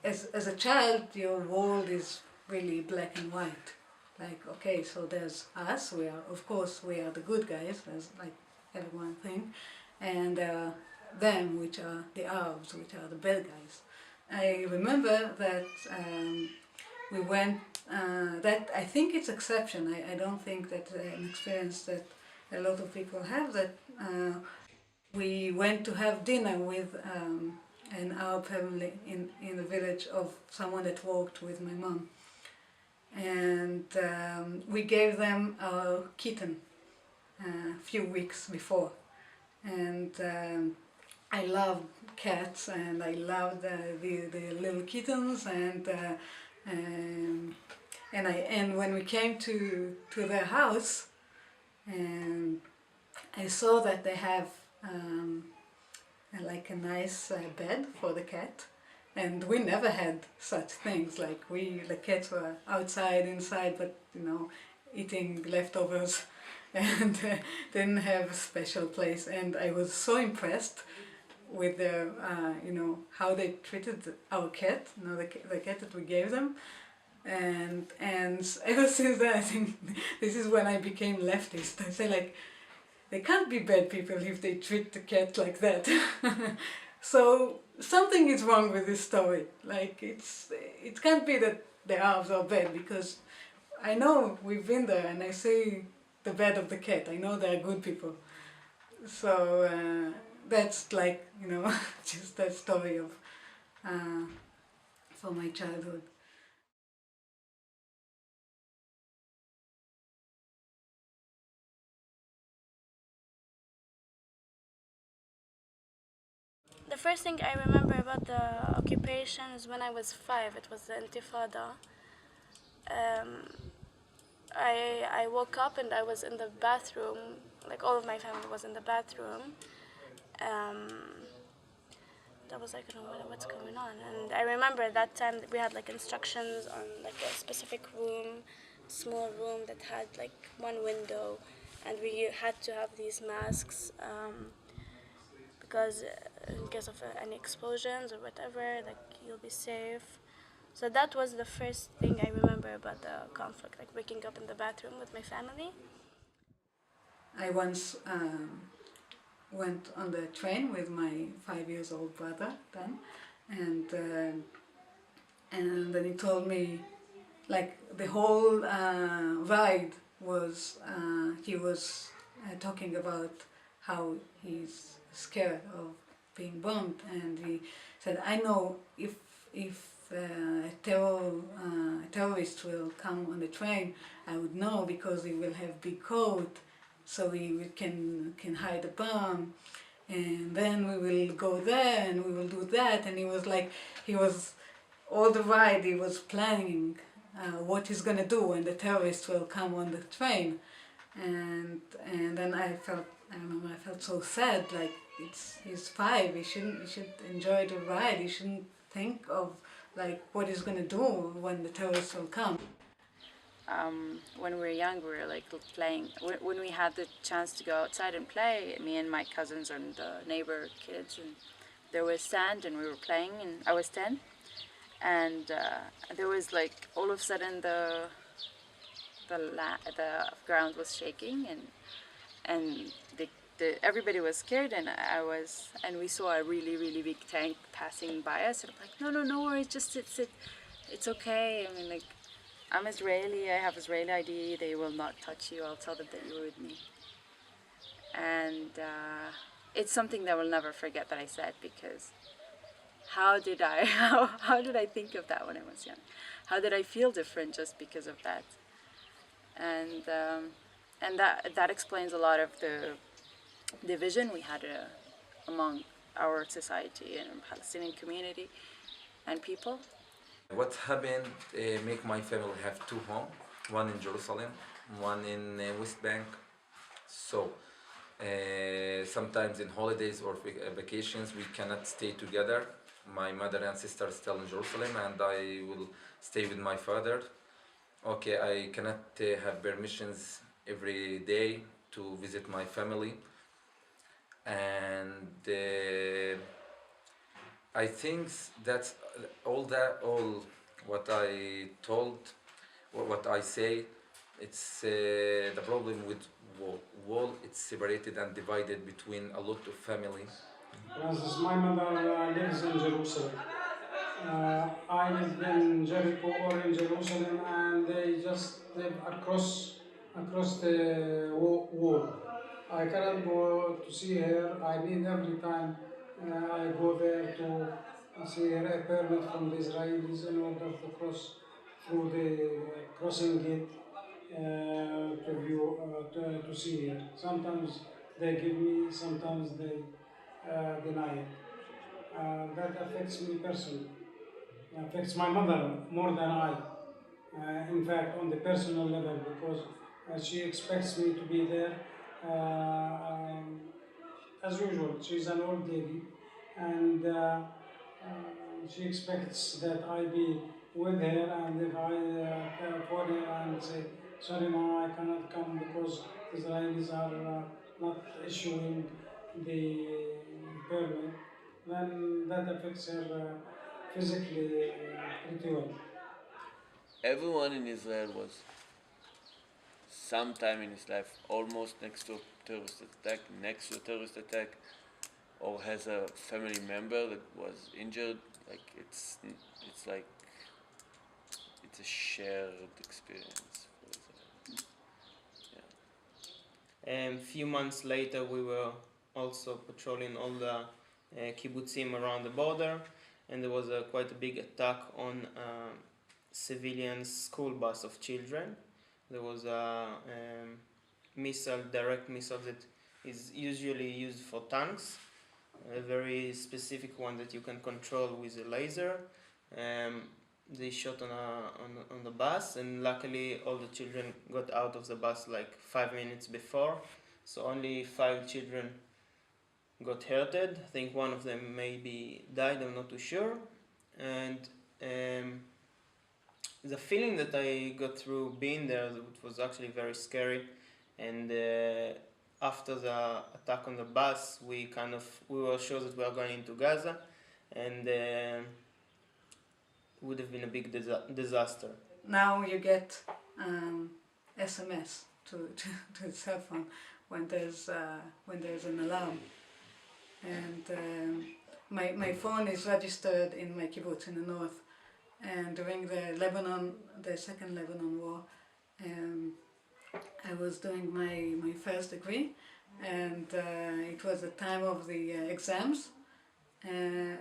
As a child, your world is really black and white. Like, okay, so there's us, of course, we are the good guys, as like everyone thinks, and them, which are the Arabs, which are the bad guys. I remember that we went, that I think it's exception, I don't think that an experience that a lot of people have, that we went to have dinner with an Arab family in the village of someone that worked with my mom. And we gave them our kitten a few weeks before. And I loved cats, and I loved the little kittens, and when we came to their house, and I saw that they have like a nice bed for the cat, and we never had such things. Like the cats were outside, inside, but you know, eating leftovers, and didn't have a special place. And I was so impressed with their, you know, how they treated our cat, you know, the cat that we gave them. And ever since then, I think this is when I became leftist. I say, like, they can't be bad people if they treat the cat like that. So something is wrong with this story. Like, it can't be that the Arabs are bad, because I know we've been there, and I see the bad of the cat. I know they're good people. So that's like, you know, just that story of from my childhood. The first thing I remember about the occupation is when I was 5. It was the Intifada. Um, I woke up and I was in the bathroom. Like, all of my family was in the bathroom. Um, that was like, I don't know what's going on. And I remember at that time that we had like instructions on like a specific room, small room that had like one window, and we had to have these masks. Because in case of any explosions or whatever, like, you'll be safe. So that was the first thing I remember about the conflict, like waking up in the bathroom with my family. I once went on the train with my 5 years old brother then, and then he told me, like, the whole ride was he was talking about how he's scared of being bombed, and he said, I know if a terrorist will come on the train, I would know, because he will have big coat, so he can hide a bomb, and then we will go there and we will do that. And he was like, he was all the ride he was planning what he's gonna do when the terrorists will come on the train. And then I remember I felt so sad. Like, he's 5, he should enjoy the ride, he shouldn't think of like what he's gonna do when the terrorists will come. When we were young, we were like playing. When we had the chance to go outside and play, me and my cousins and the neighbor kids, and there was sand, and we were playing. And I was 10, and there was like, all of a sudden the ground was shaking, and everybody was scared, and we saw a really big tank passing by us, and I'm like, no worries, just sit, it's okay. I mean, like, I'm Israeli, I have Israeli ID, they will not touch you, I'll tell them that you were with me. And it's something that I will never forget that I said, because how did I think of that when I was young? How did I feel different just because of that? And that explains a lot of the division we had among our society and Palestinian community and people. What happened make my family have 2 homes, one in Jerusalem, one in West Bank. So sometimes in holidays or vacations we cannot stay together. My mother and sister are still in Jerusalem, and I will stay with my father. Okay, I cannot have permissions every day to visit my family, and I think that all what I told, what I say, it's the problem with wall. Wall, it's separated and divided between a lot of family. As my mother lives in Jerusalem. I live in Jericho or in Jerusalem, and they just live across the wall. I cannot go to see her. I need every time I go there to see her a permit from the Israelis in order to cross through the crossing gate to see her. Sometimes they give me, sometimes they deny it. That affects me personally. Affects my mother more than I. In fact, on the personal level, because she expects me to be there as usual. She's an old lady, and she expects that I be with her. And if I call her and say, "Sorry, Mama, I cannot come because Israelis are not issuing the permit," then that affects her physically pretty well. Everyone in Israel was sometime in his life almost next to a terrorist attack, or has a family member that was injured. Like it's like it's a shared experience for Israel. Yeah. Few months later, we were also patrolling all the kibbutzim around the border, and there was quite a big attack on civilian school bus of children. There was a direct missile that is usually used for tanks, a very specific one that you can control with a laser. They shot on the bus, and luckily all the children got out of the bus like 5 minutes before, so only 5 children got hurted. I think one of them maybe died, I'm not too sure. And the feeling that I got through being there, it was actually very scary. And after the attack on the bus, we were sure that we were going into Gaza, and would have been a big disaster. Now you get SMS to the cell phone when there's an alarm, and my phone is registered in my kibbutz in the north. And during the second Lebanon war, I was doing my first degree, and it was the time of the exams. And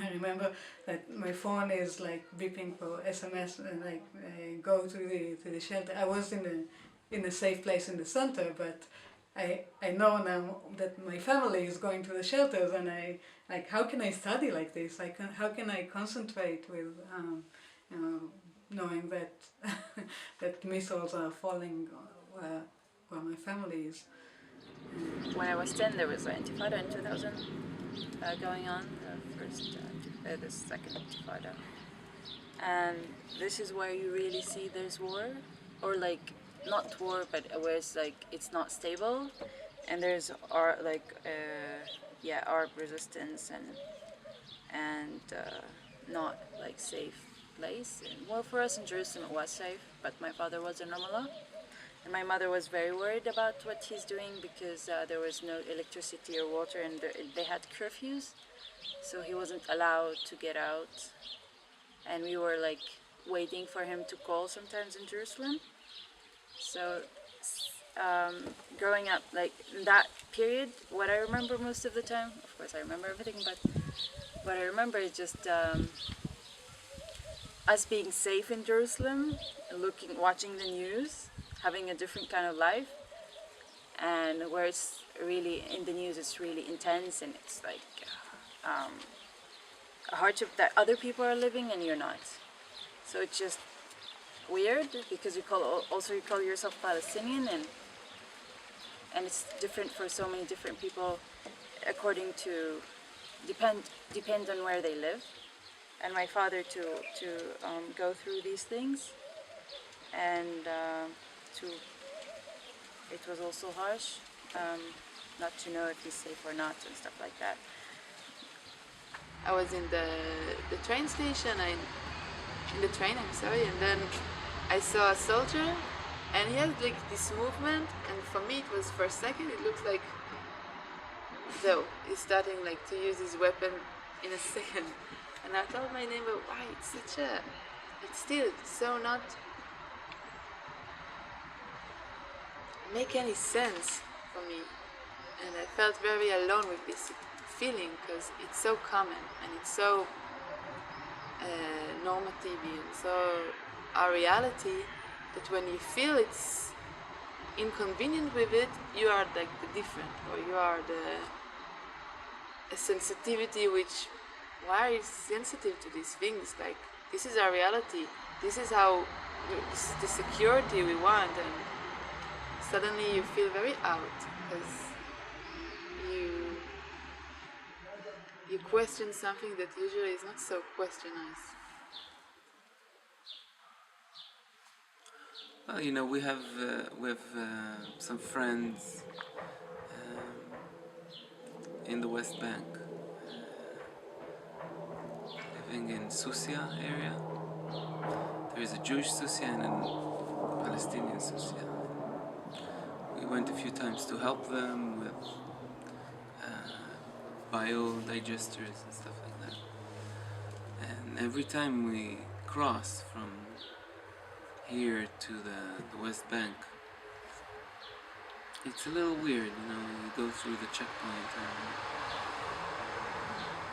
I remember that my phone is like beeping for SMS, and I go to the shelter. I was in a safe place in the center, but I know now that my family is going to the shelters, and how can I study like this? How can I concentrate with knowing that that missiles are falling where my family is. When I was 10, there was an Intifada in 2000 going on, the second Intifada. And this is where you really see there's war, or like, not war, but where it's like, it's not stable, and there's Arab resistance and not like safe place. And, well, for us in Jerusalem it was safe, but my father was in Ramallah. And my mother was very worried about what he's doing because there was no electricity or water, and they had curfews, so he wasn't allowed to get out. And we were like waiting for him to call sometimes in Jerusalem. So growing up, like in that period, what I remember most of the time, of course I remember everything, but what I remember is just us being safe in Jerusalem, watching the news, having a different kind of life, and where it's really, in the news it's really intense, and it's like a hardship that other people are living and you're not. So it's just weird because you call yourself Palestinian, and it's different for so many different people according to depend on where they live. And my father to go through these things, and it was also harsh not to know if he's safe or not and stuff like that. I was in the train station, in the train, I'm sorry, and then I saw a soldier, and he had like this movement, and for me it was for a second, it looked like, so he's starting like to use his weapon in a second. And I told my neighbor, why, it's still so not make any sense for me. And I felt very alone with this feeling because it's so common and it's so normative and so our reality that when you feel it's inconvenient with it, you are like the different, or you are a sensitivity which, why are you sensitive to these things? Like, this is our reality, this is how, this is the security we want, and suddenly you feel very out because you question something that usually is not so questionized. Well, you know, we have some friends in the West Bank, living in Susia area. There is a Jewish Susia and a Palestinian Susia. We went a few times to help them with biodigesters and stuff like that. And every time we cross from here to the West Bank, it's a little weird, you know, you go through the checkpoint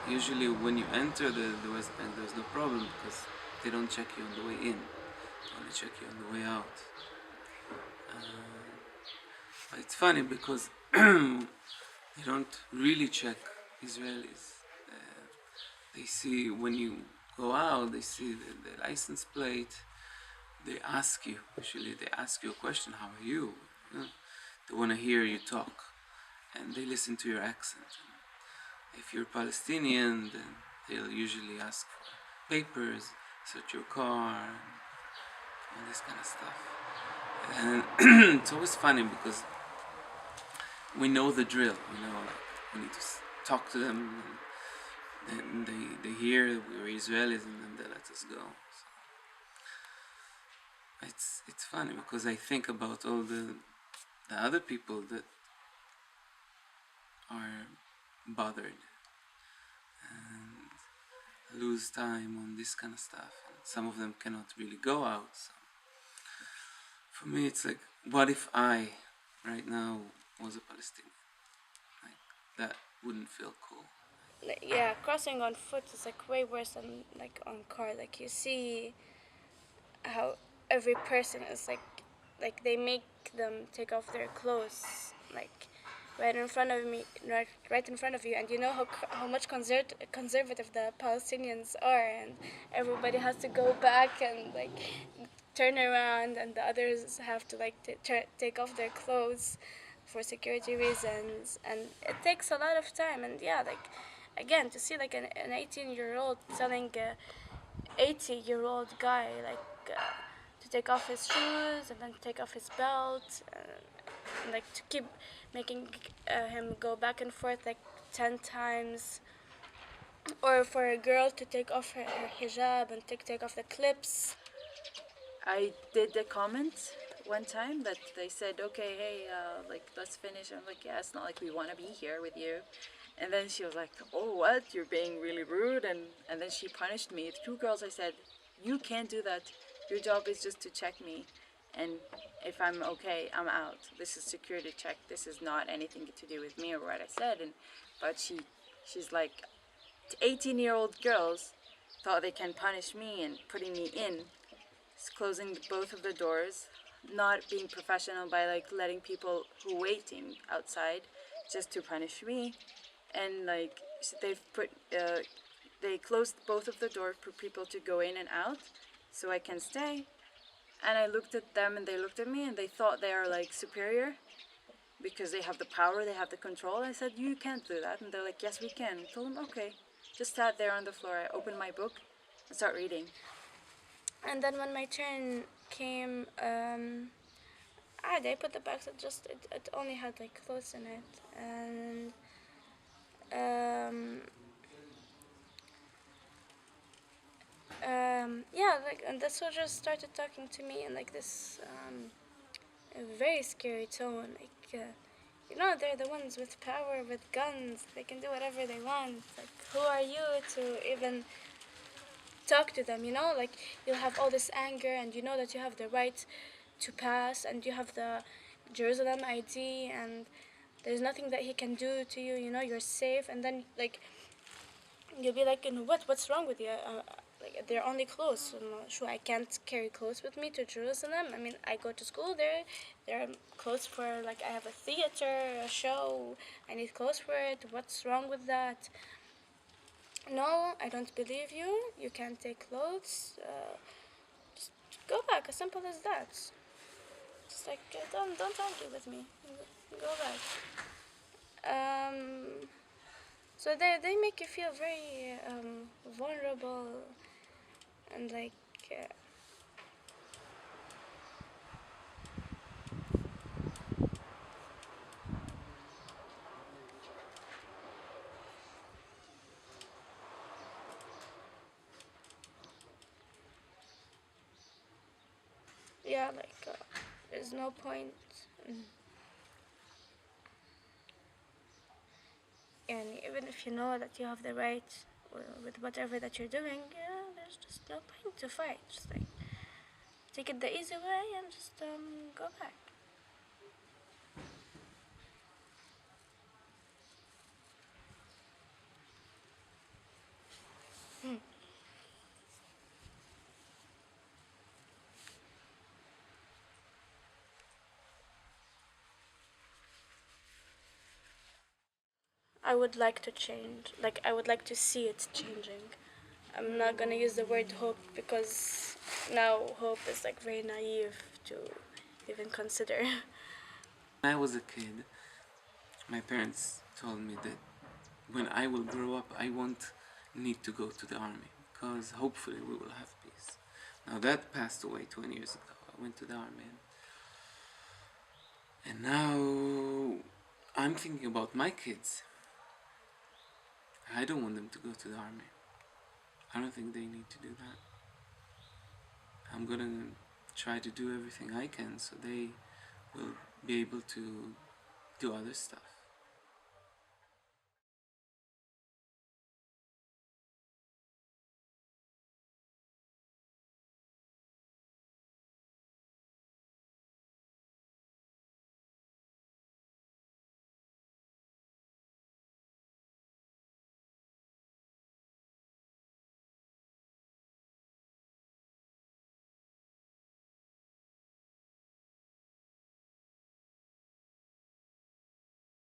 and usually when you enter the West Bank there's no problem because they don't check you on the way in, they only check you on the way out. But it's funny because they don't really check Israelis. They see when you go out, they see the license plate, they ask you, usually they ask you a question, how are you? You know, they want to hear you talk and they listen to your accent. If you're Palestinian, then they'll usually ask for papers, search your car, and all this kind of stuff. And it's always funny because we know the drill, you know, like we need to talk to them, and they hear we're Israelis and then they let us go. So it's funny because I think about all the other people that are bothered and lose time on this kind of stuff, and some of them cannot really go out. So for me it's like, what if I right now was a Palestinian? Like, that wouldn't feel cool. Yeah, crossing on foot is like way worse than like on car. Like you see how every person is like they make them take off their clothes like right in front of me, right in front of you, and you know how much conservative the Palestinians are, and everybody has to go back and like turn around, and the others have to like take off their clothes for security reasons, and it takes a lot of time. And yeah, like again, to see like an 18-year-old telling a 80-year-old guy like to take off his shoes and then take off his belt, and like to keep making him go back and forth like 10 times, or for a girl to take off her hijab and take off the clips. I did a comment one time that they said, okay, hey, like, let's finish. I'm like, yeah, it's not like we want to be here with you. And then she was like, oh, what? You're being really rude. And then she punished me. The two girls, I said, you can't do that. Your job is just to check me. And if I'm okay, I'm out. This is security check. This is not anything to do with me or what I said. But she's like, 18-year-old girls thought they can punish me and putting me in, closing both of the doors, not being professional by like letting people who waiting outside just to punish me. And like they closed both of the doors for people to go in and out so I can stay. And I looked at them and they looked at me and they thought they are like superior because they have the power, they have the control. I said, you can't do that. And they're like, yes, we can. I told them, okay. Just sat there on the floor. I opened my book and start reading. And then when my turn came, they put the box. It only had like clothes in it, and yeah, like, and the soldiers started talking to me in like this a very scary tone. Like, you know, they're the ones with power, with guns. They can do whatever they want. Like, who are you to even talk to them? You know, like, you'll have all this anger, and you know that you have the right to pass, and you have the Jerusalem ID, and there's nothing that he can do to you. You know, you're safe, and then like you'll be like, what's wrong with you? Like, they're only clothes. I'm not sure I can't carry clothes with me to Jerusalem. I mean, I go to school there. There are clothes for, like, I have a theater, a show. I need clothes for it. What's wrong with that? No, I don't believe you. You can't take clothes. Just go back. As simple as that. Just like, don't argue with me. Go back. So they make you feel very vulnerable and like yeah, like there's no point. And even if you know that you have the right with whatever that you're doing, yeah, there's just no point to fight. Just like take it the easy way and just go back. I would like to change. Like, I would like to see it changing. I'm not gonna use the word hope because now hope is like very naive to even consider. When I was a kid, my parents told me that when I will grow up, I won't need to go to the army because hopefully we will have peace. Now that passed away 20 years ago. I went to the army, and now I'm thinking about my kids. I don't want them to go to the army. I don't think they need to do that. I'm gonna try to do everything I can so they will be able to do other stuff.